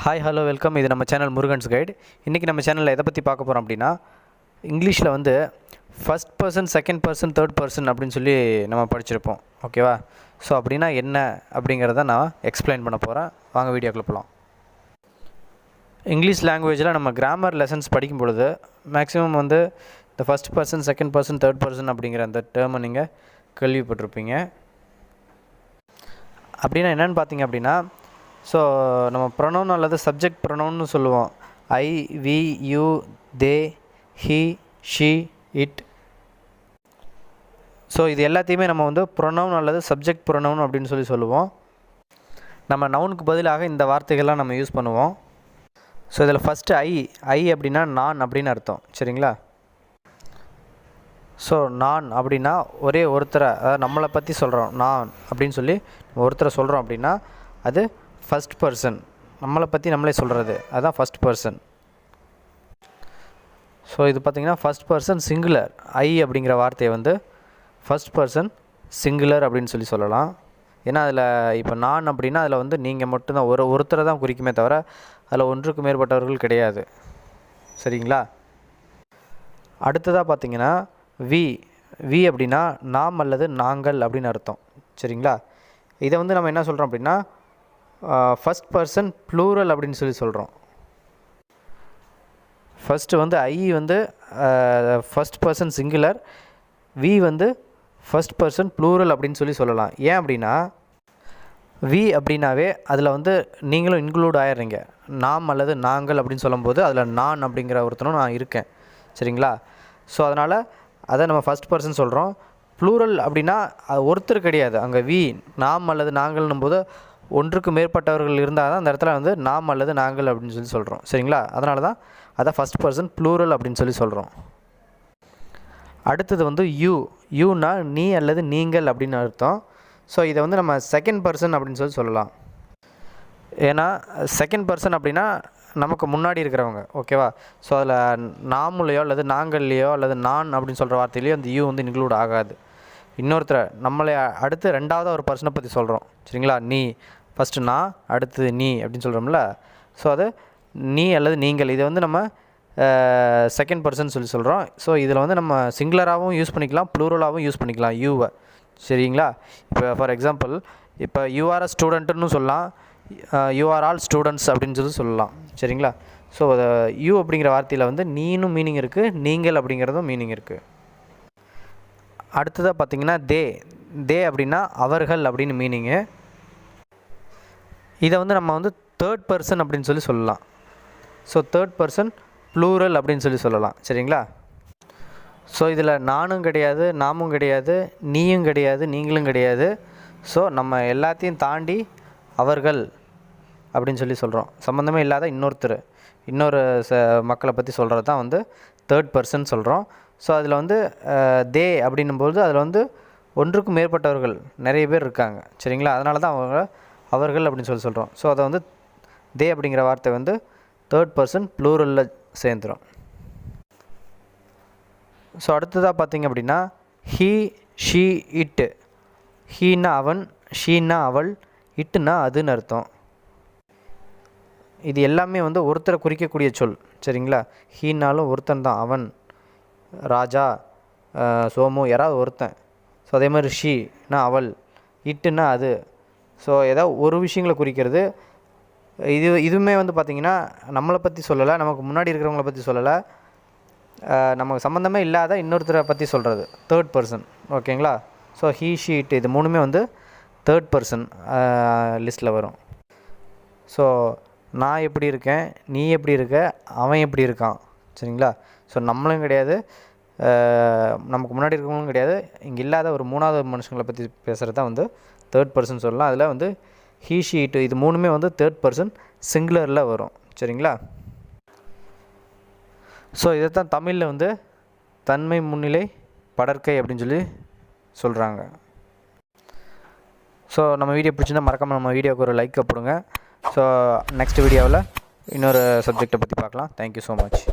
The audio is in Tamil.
Hi hello welcome. இது நம்ம சேனல் முருகன்ஸ் கைடு. இன்றைக்கி நம்ம சேனலில் எதை பற்றி பார்க்க போகிறோம் அப்படின்னா, இங்கிலீஷில் வந்து first person, second person, third person அப்படின்னு சொல்லி நம்ம படிச்சிருப்போம். ஓகேவா? ஸோ அப்படின்னா என்ன அப்படிங்கிறத நான் எக்ஸ்பிளைன் பண்ண போகிறேன். வாங்க வீடியோக்குள்ள போகலாம். இங்கிலீஷ் லாங்குவேஜில் நம்ம கிராமர் லெசன்ஸ் படிக்கும் பொழுது மேக்ஸிமம் வந்து இந்த first person, second person, third person அப்படிங்கிற அந்த டேர்மை நீங்கள் கேள்விப்பட்டிருப்பீங்க. அப்படின்னா என்னென்னு பார்த்தீங்க அப்படின்னா, ஸோ நம்ம ப்ரொனவுன் அல்லது சப்ஜெக்ட் ப்ரொனவுன்னு சொல்லுவோம். I, we, you, they, he, she, it. So இது எல்லாத்தையுமே நம்ம வந்து ப்ரொனவுன் அல்லது சப்ஜெக்ட் ப்ரொனவுன் அப்படின்னு சொல்லுவோம். நம்ம நவுனுக்கு பதிலாக இந்த வார்த்தைகள்லாம் நம்ம யூஸ் பண்ணுவோம். ஸோ இதில் ஃபஸ்ட்டு ஐ அப்படின்னா நான் அப்படின்னு அர்த்தம். சரிங்களா? ஸோ நான் அப்படின்னா ஒரே ஒருத்தரை, அதாவது நம்மளை பற்றி சொல்கிறோம். நான் அப்படின்னு சொல்லி ஒருத்தரை சொல்கிறோம் அப்படின்னா அது ஃபஸ்ட் பர்சன். நம்மளை பற்றி நம்மளே சொல்கிறது அதுதான் ஃபஸ்ட் பர்சன். ஸோ இது பார்த்திங்கன்னா ஃபஸ்ட் பர்சன் சிங்குலர். ஐ அப்படிங்கிற வார்த்தையை வந்து ஃபஸ்ட் பர்சன் சிங்குலர் அப்படின்னு சொல்லலாம். ஏன்னா அதில் இப்போ நான் அப்படின்னா அதில் வந்து நீங்கள் மட்டும்தான் ஒருத்தரை தான் குறிக்குமே தவிர அதில் ஒன்றுக்கு மேற்பட்டவர்கள் கிடையாது. சரிங்களா? அடுத்ததாக பார்த்திங்கன்னா வி அப்படின்னா நாம் அல்லது நாங்கள் அப்படின்னு அர்த்தம். சரிங்களா? இதை வந்து நம்ம என்ன சொல்கிறோம் அப்படின்னா ஃபஸ்ட் பர்சன் ப்ளூரல் அப்படின்னு சொல்கிறோம். ஃபஸ்ட்டு வந்து ஐ வந்து ஃபஸ்ட் பர்சன் சிங்குலர், வி வந்து ஃபஸ்ட் பர்சன் ப்ளூரல் அப்படின்னு சொல்லலாம். ஏன் அப்படின்னா வி அப்படின்னாவே அதில் வந்து நீங்களும் இன்க்ளூட் ஆயிடுறீங்க. நாம் அல்லது நாங்கள் அப்படின்னு சொல்லும்போது அதில் நான் அப்படிங்கிற ஒருத்தனும் நான் இருக்கேன். சரிங்களா? ஸோ அதனால் அதை நம்ம ஃபஸ்ட் பர்சன் சொல்கிறோம். ப்ளூரல் அப்படின்னா ஒருத்தர் கிடையாது. அங்கே வி, நாம் அல்லது நாங்கள்னும் போது ஒன்றுக்கு மேற்பட்டவர்கள் இருந்தால் தான் அந்த இடத்துல வந்து நாம் அல்லது நாங்கள் அப்படின்னு சொல்கிறோம். சரிங்களா? அதனால தான் அதை ஃபஸ்ட் பர்சன் ப்ளூரல் அப்படின்னு சொல்கிறோம். அடுத்தது வந்து யூனா நீ அல்லது நீங்கள் அப்படின்னு அர்த்தம். ஸோ இதை வந்து நம்ம செகண்ட் பர்சன் அப்படின்னு சொல்லலாம். ஏன்னா செகண்ட் பர்சன் அப்படின்னா நமக்கு முன்னாடி இருக்கிறவங்க. ஓகேவா? ஸோ அதில் நாமுலையோ அல்லது நாங்கள்லையோ அல்லது நான் அப்படின்னு சொல்கிற வார்த்தையிலையோ அந்த யூ வந்து இன்க்ளூட் ஆகாது. இன்னொருத்தரை நம்மளை அடுத்து ரெண்டாவது ஒரு பர்சனை பற்றி சொல்கிறோம். சரிங்களா? நீ ஃபஸ்ட்டு நான், அடுத்தது நீ அப்படின்னு சொல்கிறோம்ல. ஸோ அது நீ அல்லது நீங்கள், இதை வந்து நம்ம செகண்ட் பர்சன் சொல்கிறோம். ஸோ இதில் வந்து நம்ம சிங்குலராகவும் யூஸ் பண்ணிக்கலாம், ப்ளூரலாகவும் யூஸ் பண்ணிக்கலாம் யூவை. சரிங்களா? இப்போ ஃபார் எக்ஸாம்பிள் இப்போ யூ ஆர் அ ஸ்டூடெண்ட்டுன்னு சொல்லலாம், யூ ஆர் ஆல் ஸ்டூடெண்ட்ஸ் அப்படின்னு சொல்லலாம். சரிங்களா? ஸோ யூ அப்படிங்கிற வார்த்தையில் வந்து நீனும் மீனிங் இருக்குது, நீங்கள் அப்படிங்கிறதும் மீனிங் இருக்குது. அடுத்ததாக பார்த்திங்கன்னா தே அப்படின்னா அவர்கள் அப்படின்னு மீனிங்கு. இதை வந்து நம்ம வந்து தேர்ட் பர்சன் அப்படின்னு சொல்லலாம். ஸோ தேர்ட் பர்சன் ப்ளூரல் அப்படின்னு சொல்லலாம். சரிங்களா? ஸோ இதில் நானும் கிடையாது, நாமும் கிடையாது, நீயும் கிடையாது, நீங்களும் கிடையாது. ஸோ நம்ம எல்லாத்தையும் தாண்டி அவர்கள் அப்படின்னு சொல்கிறோம். சம்மந்தமே இல்லாத இன்னொரு மக்களை பற்றி சொல்கிறது தான் வந்து தேர்ட் பர்சன் சொல்கிறோம். ஸோ அதில் வந்து தே அப்படின்னும்போது அதில் வந்து ஒன்றுக்கும் மேற்பட்டவர்கள் நிறைய பேர் இருக்காங்க. சரிங்களா? அதனால தான் அவர்கள் அப்படின்னு சொல்கிறோம். ஸோ அதை வந்து தே அப்படிங்கிற வார்த்தை வந்து தேர்ட் பர்சன் ப்ளூரலில் சேர்ந்துடும். ஸோ அடுத்ததாக பார்த்திங்க அப்படின்னா ஹீ, ஷீ, இட்டு. ஹீனா அவன், ஷீனா அவள், இட்டுனா அதுன்னு அர்த்தம். இது எல்லாமே வந்து ஒருத்தரை குறிக்கக்கூடிய சொல். சரிங்களா? ஹீனாலும் ஒருத்தன் தான், அவன், ராஜா, சோமு, யாராவது ஒருத்தன். ஸோ அதே மாதிரி ஷீனா அவள், இட்டுனா அது. ஸோ ஏதாவது ஒரு விஷயங்களை குறிக்கிறது. இதுவுமே வந்து பார்த்திங்கன்னா நம்மளை பற்றி சொல்லலை, நமக்கு முன்னாடி இருக்கிறவங்கள பற்றி சொல்லலை, நமக்கு சம்மந்தமே இல்லாத இன்னொருத்தரை பற்றி சொல்கிறது தேர்ட் பர்சன். ஓகேங்களா? ஸோ ஹீ, ஷீ, இட்டு இது மூணுமே வந்து தேர்ட் பர்சன் லிஸ்ட்டில் வரும். ஸோ நான் எப்படி இருக்கேன், நீ எப்படி இருக்க, அவன் எப்படி இருக்கான். சரிங்களா? ஸோ நம்மளும் கிடையாது, நமக்கு முன்னாடி இருக்கவங்களும் கிடையாது, இங்கே இல்லாத ஒரு மூணாவது மனுஷங்களை பற்றி பேசுகிறது தான் வந்து தேர்ட் பர்சன் சொல்லலாம். அதில் வந்து ஹீ, ஷீ, இட்டு இது மூணுமே வந்து தேர்ட் பர்சன் சிங்குலரில் வரும். சரிங்களா? ஸோ இதைத்தான் தமிழில் வந்து தன்மை முன்னிலை படற்கை அப்படின்னு சொல்கிறாங்க. ஸோ நம்ம வீடியோ பிடிச்சிருந்தால் மறக்காமல் நம்ம வீடியோவுக்கு ஒரு லைக் போடுங்க. ஸோ நெக்ஸ்ட் வீடியோவில் இன்னொரு சப்ஜெக்டை பற்றி பார்க்கலாம். Thank you so much.